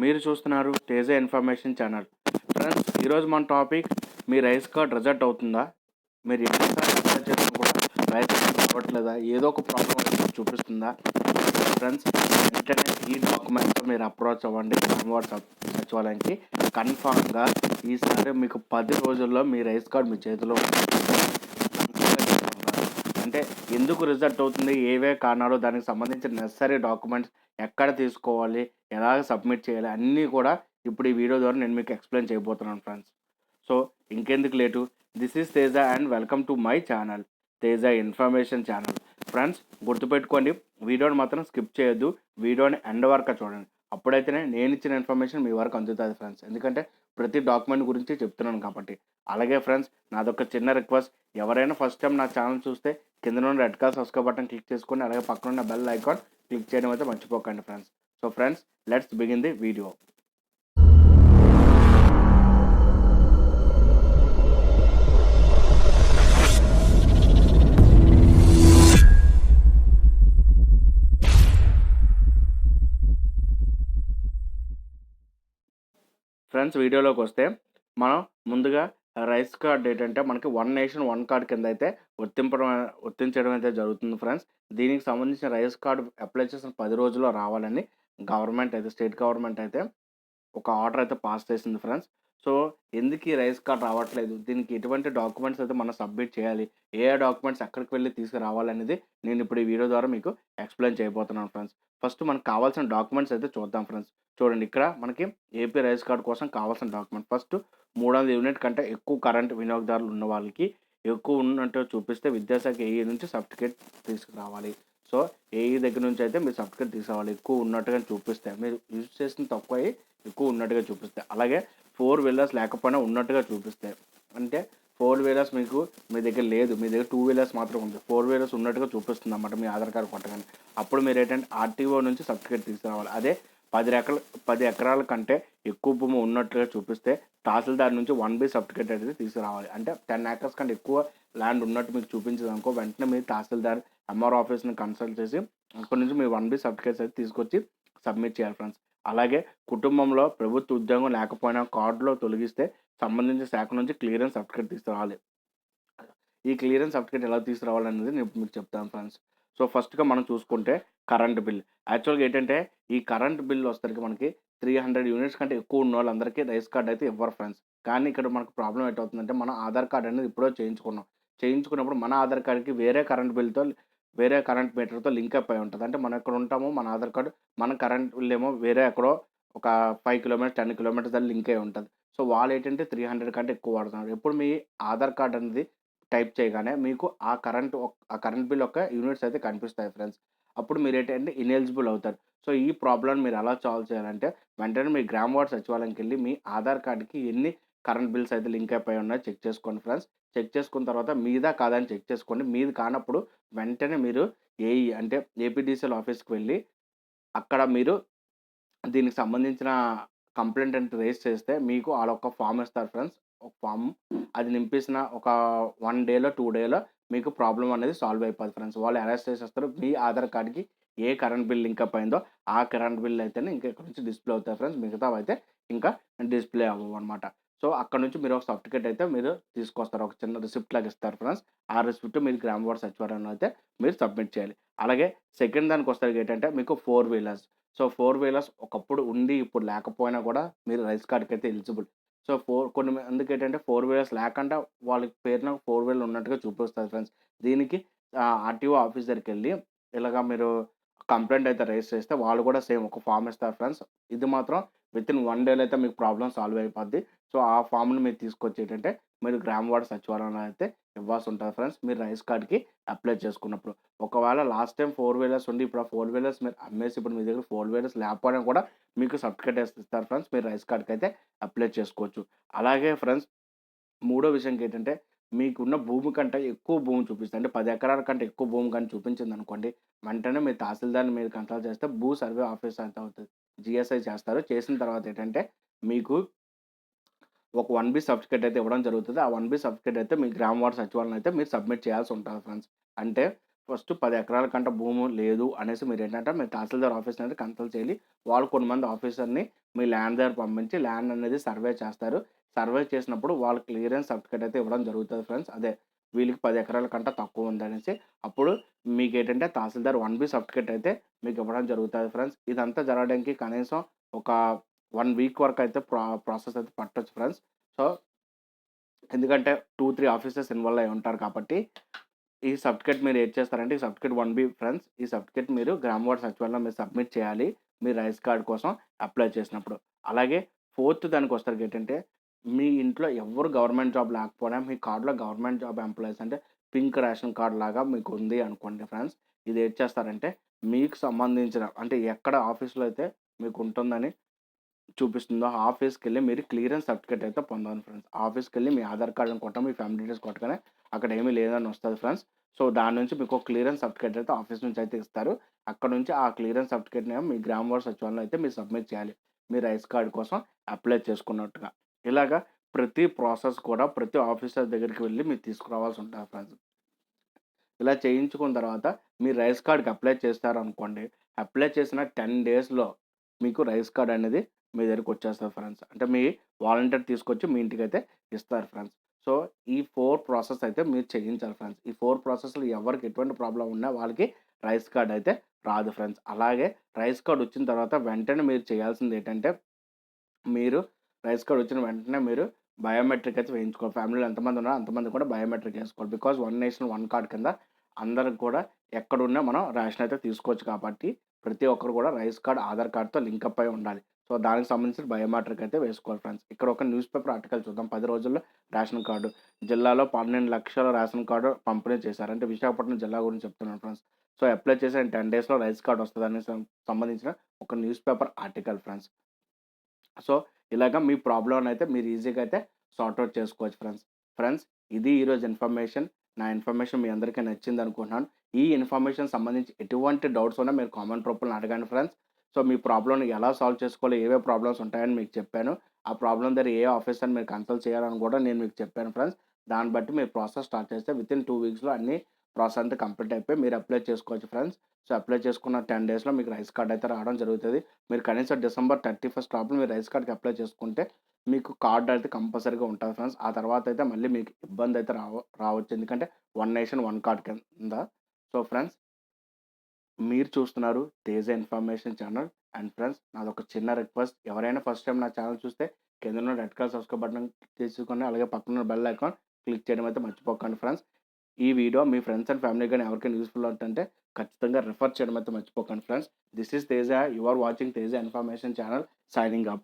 మీరు చూస్తున్నారు Teja information channel. Friends, ఈరోజు మన టాపిక్ మీ రైస్ కార్డ్ రిజెక్ట్ అవుతుందా? మీరు ఎన్నిసార్లు అప్లై చేసినా కూడా రైస్ కార్డ్ అవ్వట్లేదా? ఏదో ఒక ప్రాబ్లం చూపిస్తుందా? ఫ్రెండ్స్, వెంటనే ఈ డాక్యుమెంట్తో మీరు అప్రోచ్ అవ్వండి గ్రామవార్డ్ సచివాలయానికి. కన్ఫామ్గా ఈసారి మీకు 10 రోజుల్లో మీ రైస్ కార్డ్ మీ చేతిలో అంటే ఎందుకు రిజెక్ట్ అవుతుంది, ఏవే కారణాలు, దానికి సంబంధించిన నెసరీ డాక్యుమెంట్స్ ఎక్కడ తీసుకోవాలి, ఎలాగ సబ్మిట్ చేయాలి అన్నీ కూడా ఇప్పుడు ఈ వీడియో ద్వారా నేను మీకు ఎక్స్ప్లెయిన్ చేయబోతున్నాను ఫ్రెండ్స్. సో ఇంకెందుకు late, this is Teja and welcome to my channel Teja information channel. Friends, గుర్తుపెట్టుకోండి, వీడియోని మాత్రం స్కిప్ చేయొద్దు, వీడియోని ఎండ్ వరకు చూడండి. అప్పుడైతేనే నేను ఇచ్చిన ఇన్ఫర్మేషన్ మీ వరకు అందుతుంది ఫ్రెండ్స్, ఎందుకంటే ప్రతి డాక్యుమెంట్ గురించి చెప్తున్నాను కాబట్టి. అలాగే ఫ్రెండ్స్, నాదొక చిన్న రిక్వెస్ట్, ఎవరైనా ఫస్ట్ టైం నా ఛానల్ చూస్తే కింద నుండి red colour subscribe button click చేసుకొని అలాగే పక్కన ఉన్న బెల్ ఐకాన్ క్లిక్ చేయడం అయితే మర్చిపోకండి friends. So friends, let's begin the video. Friends, వీడియోలోకి వస్తే మనం ముందుగా రైస్ కార్డ్ ఏంటంటే మనకి వన్ నేషన్ వన్ కార్డ్ కింద అయితే వర్తించడం అయితే జరుగుతుంది ఫ్రెండ్స్. దీనికి సంబంధించిన రైస్ కార్డు అప్లై చేసిన 10 రోజుల్లో రావాలని గవర్నమెంట్ అయితే, స్టేట్ గవర్నమెంట్ అయితే ఒక ఆర్డర్ అయితే పాస్ చేసింది ఫ్రెండ్స్. సో ఎందుకు ఈ రైస్ కార్డ్ రావట్లేదు, దీనికి ఎటువంటి డాక్యుమెంట్స్ అయితే మనం సబ్మిట్ చేయాలి, ఏ డాక్యుమెంట్స్ ఎక్కడికి వెళ్ళి తీసుకురావాలనేది నేను ఇప్పుడు ఈ వీడియో ద్వారా మీకు ఎక్స్ప్లెయిన్ చేయబోతున్నాను ఫ్రెండ్స్. ఫస్ట్ మనకు కావాల్సిన డాక్యుమెంట్స్ అయితే చూద్దాం ఫ్రెండ్స్. చూడండి, ఇక్కడ మనకి ఏపీ రైస్ కార్డ్ కోసం కావాల్సిన డాక్యుమెంట్ ఫస్ట్ 300 యూనిట్ కంటే ఎక్కువ కరెంట్ వినియోగదారులు ఉన్న వాళ్ళకి ఎక్కువ ఉన్నట్టు చూపిస్తే విద్యాశాఖ ఏఈ నుంచి సర్టిఫికేట్ తీసుకురావాలి. సో ఏఈ దగ్గర నుంచి అయితే మీరు సర్టిఫికేట్ తీసుకురావాలి, ఎక్కువ ఉన్నట్టుగా చూపిస్తే, మీరు యూజ్ చేసిన తక్కువ ఎక్కువ ఉన్నట్టుగా చూపిస్తే. అలాగే 4 వీలర్స్ లేకపోయినా ఉన్నట్టుగా చూపిస్తే, అంటే 4 వీలర్స్ మీకు మీ దగ్గర లేదు, మీ దగ్గర 2 వీలర్స్ మాత్రం ఉంది, 4 వీలర్స్ ఉన్నట్టుగా చూపిస్తుంది అన్నమాట మీ ఆధార్ కార్డు కొట్టగానే. అప్పుడు మీరు ఏంటంటే ఆర్టీఓ నుంచి సర్టిఫికేట్ తీసుకురావాలి. అదే 10 ఎకరాల కంటే ఎక్కువ భూమి ఉన్నట్టుగా చూపిస్తే తహసీల్దార్ నుంచి 1B సర్టిఫికేట్ అయితే తీసుకురావాలి. అంటే 10 ఏకర్స్ కంటే ఎక్కువ ల్యాండ్ ఉన్నట్టు మీకు చూపించదు అనుకో, వెంటనే మీరు తహసీల్దార్ ఎంఆర్ ఆఫీస్ని కన్సల్ట్ చేసి అక్కడి నుంచి మీరు 1B సర్టిఫికేట్స్ అయితే తీసుకొచ్చి సబ్మిట్ చేయాలి ఫ్రెండ్స్. అలాగే కుటుంబంలో ప్రభుత్వ ఉద్యోగం లేకపోయినా కార్డులో తొలగిస్తే సంబంధించిన శాఖ నుంచి క్లియరెన్స్ సర్టిఫికేట్ తీసుకురావాలి. ఈ క్లియరెన్స్ సర్టిఫికేట్ ఎలా తీసుకురావాలనేది నేను మీకు చెప్తాను ఫ్రెండ్స్. సో ఫస్ట్గా మనం చూసుకుంటే కరెంట్ బిల్. యాక్చువల్గా ఏంటంటే ఈ కరెంట్ బిల్ వస్తే మనకి 300 యూనిట్స్ కంటే ఎక్కువ ఉన్న వాళ్ళందరికీ రైస్ కార్డ్ అయితే ఇవ్వరు ఫ్రెండ్స్. కానీ ఇక్కడ మనకు ప్రాబ్లం ఏంటవుతుందంటే, మన ఆధార్ కార్డ్ అనేది ఇప్పుడో చేయించుకున్నప్పుడు మన ఆధార్ కార్డ్కి వేరే కరెంట్ మీటర్తో లింక్ అయి ఉంటుంది. అంటే మనం ఎక్కడ ఉంటామో మన ఆధార్ కార్డు, మన కరెంట్ బిల్ ఏమో వేరే ఎక్కడో ఒక 5 కిలోమీటర్స్ 10 కిలోమీటర్స్ దాన్ని లింక్ అయి ఉంటుంది. సో వాళ్ళు ఏంటంటే 300 కంటే ఎక్కువ వాడుతున్నారు. ఎప్పుడు మీ ఆధార్ కార్డ్ అనేది టైప్ చేయగానే మీకు ఆ కరెంట్ బిల్ యొక్క యూనిట్స్ అయితే కనిపిస్తాయి ఫ్రెండ్స్. అప్పుడు మీరేంటంటే ఇనెలిజిబుల్ అవుతారు. సో ఈ ప్రాబ్లమ్ని మీరు ఎలా సాల్వ్ చేయాలంటే, వెంటనే మీ గ్రామ వార్డ్ సచివాలయంకి వెళ్ళి మీ ఆధార్ కార్డ్‌కి ఎన్ని కరెంట్ బిల్స్ అయితే లింక్ అయిపోయి ఉన్నాయో చెక్ చేసుకోండి ఫ్రెండ్స్. చెక్ చేసుకున్న తర్వాత మీదా కాదా అని చెక్ చేసుకోండి. మీది కానప్పుడు వెంటనే మీరు ఏఈ అంటే ఏపీడీసీఎల్ ఆఫీస్‌కి వెళ్ళి అక్కడ మీరు దీనికి సంబంధించిన కంప్లెయింట్ అంటే రైజ్ చేస్తే మీకు ఆళ్ళొక ఫార్మ్ ఇస్తారు ఫ్రెండ్స్. ఒక ఫార్మ్ అది నింపేసిన ఒక 1 డేలో 2 డేలో మీకు ప్రాబ్లమ్ అనేది సాల్వ్ అయిపోద్ది ఫ్రెండ్స్. వాళ్ళు అరెస్ట్ చేసేస్తారు. మీ ఆధార్ కార్డ్‌కి ఏ కరెంట్ బిల్ లింకప్ అయిందో ఆ కరెంట్ బిల్ అయితేనే ఇంకా ఇక్కడ నుంచి డిస్‌ప్లే అవుతాయి ఫ్రెండ్స్. మిగతావైతే ఇంకా డిస్‌ప్లే అవ్వవన్నమాట. సో అక్కడ నుంచి మీరు ఒక సర్టిఫికేట్ అయితే మీరు తీసుకొస్తారు. ఒక చిన్న రిసిప్ట్ లాగా ఇస్తారు ఫ్రెండ్స్. ఆ రిసిప్ట్ మీరు గ్రామ వార్డ్ సచివాలయంలో అయితే మీరు సబ్మిట్ చేయాలి. అలాగే సెకండ్ దానికొస్తే ఏంటంటే మీకు 4 వీలర్స్. సో 4 వీలర్స్ ఒకప్పుడు ఉండి ఇప్పుడు లేకపోయినా కూడా మీరు రైస్ కార్డ్‌కి అయితే ఎలిజిబుల్. సో కొన్ని మందికేంటంటే 4 వీలర్స్ లేకుండా వాళ్ళ పేరున 4 వీలర్ ఉన్నట్టుగా చూపిస్తది ఫ్రెండ్స్. దీనికి ఆర్టీఓ ఆఫీస్ దగ్గరికెళ్ళి ఇలాగ మీరు కంప్లెయింట్ అయితే రైజ్ చేస్తే వాళ్ళు కూడా సేమ్ ఒక ఫార్మ్ ఇస్తారు ఫ్రెండ్స్. ఇది మాత్రం వితిన్ 1 డేలో అయితే మీకు ప్రాబ్లమ్ సాల్వ్ అయిపోద్ది. సో ఆ ఫార్మ్‌ని మీరు తీసుకొచ్చి ఏంటంటే మీరు గ్రామ వార్డ్ సచివాలయంలో అయితే ఇవ్వాల్సి ఉంటది ఫ్రెండ్స్, మీరు రైస్ కార్డ్‌కి అప్లై చేసుకున్నప్పుడు. ఒకవేళ లాస్ట్ టైమ్ 4 వీలర్స్ ఉండి ఇప్పుడు ఆ 4 వీలర్స్ మీరు అమ్మేసి ఇప్పుడు మీ దగ్గర 4 వీలర్స్ లేకపోయినా కూడా మీకు సర్టిఫికేట్ ఇస్తారు ఫ్రెండ్స్. మీరు రైస్ కార్డ్‌కి అయితే అప్లై చేసుకోవచ్చు. అలాగే ఫ్రెండ్స్, మూడో విషయంకి ఏంటంటే, మీకున్న భూమి కంటే ఎక్కువ భూమి చూపిస్తే, అంటే 10 ఎకరాల కంటే ఎక్కువ భూమి గాని చూపించిందనుకోండి, వెంటనే మీ తహసీల్దార్‌ని మీరు కన్సల్ట్ చేస్తే భూ సర్వే ఆఫీస్ అయితే అవుతది. జీఎస్ఐ చేస్తారు. చేసిన తర్వాత ఏంటంటే మీకు ఒక 1B సర్టిఫికేట్ అయితే ఇవ్వడం జరుగుతది. ఆ 1B సర్టిఫికేట్ అయితే మీ గ్రామ వార్డ్ సచివాలయం అయితే మీరు సబ్మిట్ చేయాల్సి ఉంటది ఫ్రెండ్స్. అంటే ఫస్ట్ 10 ఎకరాల కంటే భూమి లేదు అనేసి మీరేంటంటే మీ తహసీల్దార్ ఆఫీస్‌ని అయితే కన్సల్ట్ చేయాలి. వాళ్ళు కొంతమంది ఆఫీసర్‌ని మీ ల్యాండ్ దగ్గర పంపించి ల్యాండ్ అనేది సర్వే చేస్తారు. సర్వే చేసినప్పుడు వాళ్ళు క్లియరెన్స్ సర్టిఫికేట్ అయితే ఇవ్వడం జరుగుతది ఫ్రెండ్స్. అదే వీళ్ళకి 10 ఎకరాల కంటే తక్కువ ఉందనేసి. అప్పుడు మీకేంటంటే తహసీల్దార్ 1B సర్టిఫికేట్ అయితే మీకు ఇవ్వడం జరుగుతది ఫ్రెండ్స్. ఇదంతా జరగడానికి కనీసం ఒక 1 వీక్ వరకు అయితే ప్రాసెస్ అయితే పట్టొచ్చు ఫ్రెండ్స్. సో, ఎందుకంటే 2, 3 ఆఫీసర్స్ ఇన్వాల్వ్ అయ్యి ఉంటారు కాబట్టి, ఈ సర్టిఫికేట్ మీరు ఏది చేస్తారంటే, ఈ సర్టిఫికేట్ 1B ఫ్రెండ్స్. ఈ సర్టిఫికేట్ మీరు గ్రామ వార్డ్ సచివాలయంలో మీరు సబ్మిట్ చేయాలి. మీ రైస్ కార్డ్ కోసం అప్లై చేసినప్పుడు. అలాగే ఫోర్త్ దానికొస్తేకేంటంటే, మీ ఇంట్లో ఎవ్వరు గవర్నమెంట్ జాబ్ లేకపోయినా, మీ కార్డ్‌లో గవర్నమెంట్ జాబ్ ఎంప్లాయీస్ అంటే పింక్ రేషన్ కార్డ్ లాగా మీకుంది అనుకోండి ఫ్రెండ్స్. ఇది ఏది చేస్తారంటే, మీకు సంబంధించిన అంటే ఎక్కడ ఆఫీస్‌లో అయితే మీకుంటుందని చూపిస్తుందో ఆ ఆఫీస్‌కెళ్ళి మీరు క్లియరెన్స్ సర్టిఫికేట్ అయితే పొందాలి ఫ్రెండ్స్. ఆఫీస్‌కెళ్ళి మీ ఆధార్ కార్డ్‌ని కొట్టడం, మీ ఫ్యామిలీ డీటెయిల్స్ కొట్టగానే అక్కడ ఏమీ లేదని వస్తది ఫ్రెండ్స్. సో, దాని నుంచి మీకు ఒక క్లియరెన్స్ సర్టిఫికేట్ అయితే ఆఫీస్ నుంచి అయితే ఇస్తారు. అక్కడ నుంచి ఆ క్లియరెన్స్ సర్టిఫికేట్‌నేమో మీ గ్రామ వార్డ్ సచివాలయంలో అయితే మీరు సబ్మిట్ చేయాలి. మీ రైస్ కార్డ్ కోసం అప్లై చేసుకున్నట్టుగా. ఇలాగా ప్రతి ప్రాసెస్ కూడా ప్రతి ఆఫీసర్ దగ్గరికి వెళ్లి మీరు తీసుకురావాల్సి ఉంటది ఫ్రెండ్స్. ఇలా చేయించుకున్న తర్వాత మీరు రైస్ కార్డ్‌కి అప్లై చేశారనుకోండి. అప్లై చేసిన 10 డేస్‌లో మీకు రైస్ కార్డ్ అనేది మీ దగ్గరికొచ్చేస్తది ఫ్రెండ్స్. అంటే మీ వాలంటీర్ తీసుకొచ్చి మీ ఇంటికైతే ఇస్తారు ఫ్రెండ్స్. సో, ఈ 4 ప్రాసెస్ అయితే మీరు చేయించాలి ఫ్రెండ్స్. ఈ 4 ప్రాసెస్‌లో ఎవరికి ఎటువంటి ప్రాబ్లమ్ ఉన్నా వాళ్ళకి రైస్ కార్డ్ అయితే రాదు ఫ్రెండ్స్. అలాగే రైస్ కార్డ్ వచ్చిన తర్వాత వెంటనే మీరు చేయాల్సిందేంటంటే, మీరు రైస్ కార్డ్ వచ్చిన వెంటనే మీరు బయోమెట్రిక్ అయితే వేయించుకోవాలి. ఫ్యామిలీలో ఎంతమంది ఉన్నారో అంతమంది కూడా బయోమెట్రిక్ ఏసుకోవాలి. Because one nation one card కింద అందరికి కూడా ఎక్కడున్నా మనం రేషన్ అయితే తీసుకోవచ్చు కాబట్టి, ప్రతి ఒక్కరు కూడా రైస్ కార్డ్, ఆధార్ కార్డ్‌తో లింకప్ అయి ఉండాలి. సో, దానికి సంబంధించిన బయోమెట్రిక్ అయితే వేసుకోవాలి ఫ్రెండ్స్. ఇక్కడ ఒక న్యూస్ పేపర్ ఆర్టికల్ చూద్దాం. 10 రోజుల్లో రేషన్ కార్డు. జిల్లాలో 12,00,000 రేషన్ కార్డు పంపిణీ చేశారు. అంటే విశాఖపట్నం జిల్లా గురించి చెప్తున్నాను ఫ్రెండ్స్. సో, అప్లై చేసిన 10 డేస్‌లో రైస్ కార్డ్ వస్తదని సంబంధించిన ఒక news paper article friends. So, ఇలాగ మీ ప్రాబ్లమ్‌నైతే మీరు ఈజీగా అయితే సార్ట్ ఔట్ చేసుకోవచ్చు ఫ్రెండ్స్. ఫ్రెండ్స్, ఇది ఈరోజు ఇన్ఫర్మేషన్. నా ఇన్ఫర్మేషన్ మీ అందరికీ నచ్చిందనుకుంటున్నాను. ఈ ఇన్ఫర్మేషన్ సంబంధించి ఎటువంటి డౌట్స్ ఉన్నా మీరు కామెంట్ రూపంలో అడగండి ఫ్రెండ్స్. సో, మీ ప్రాబ్లమ్‌ని ఎలా సాల్వ్ చేసుకోవాలో, ఏవేవి ప్రాబ్లమ్స్ ఉంటాయని మీకు చెప్పాను. ఆ ప్రాబ్లమ్ దగ్గర ఏ ఆఫీసర్‌ని మీరు కన్సల్ట్ చేయాలని కూడా నేను మీకు చెప్పాను ఫ్రెండ్స్. దాన్ని బట్టి మీరు ప్రాసెస్ స్టార్ట్ చేస్తే వితిన్ 2 వీక్స్‌లో అన్ని ప్రాసెస్ అంతా కంప్లీట్ అయిపోయి మీరు అప్లై చేసుకోవచ్చు ఫ్రెండ్స్. సో, అప్లై చేసుకున్న 10 డేస్‌లో మీకు రైస్ కార్డ్ అయితే రావడం జరుగుతది. మీరు కనీసం డిసెంబర్ 31 లోపల మీరు రైస్ కార్డ్‌కి అప్లై చేసుకుంటే, మీకు కార్డ్ అయితే కంపల్సరీగా ఉంటది ఫ్రెండ్స్. ఆ తర్వాతయితే మళ్ళీ మీకు ఇబ్బందయితే రావచ్చు. ఎందుకంటే, వన్ నేషన్ వన్ కార్డ్ కింద. సో, ఫ్రెండ్స్, మీరు చూస్తున్నారు Teja information channel. And friends, నాదొక చిన్న రిక్వెస్ట్. ఎవరైనా ఫస్ట్ టైమ్ నా ఛానల్ చూస్తే కిందున్న red colour subscribe button click చేసుకొని, అలాగే పక్కనున్న బెల్ ఐకాన్ క్లిక్ చేయడం అయితే మర్చిపోకండి ఫ్రెండ్స్. ఈ వీడియో మీ ఫ్రెండ్స్ అండ్ ఫ్యామిలీ గాని ఎవరికైనా యూజ్‌ఫుల్ అవుతుంటే ఖచ్చితంగా రిఫర్ చేయడం అయితే మర్చిపోకండి friends. This is Teja. You are watching Teja information channel. Signing of.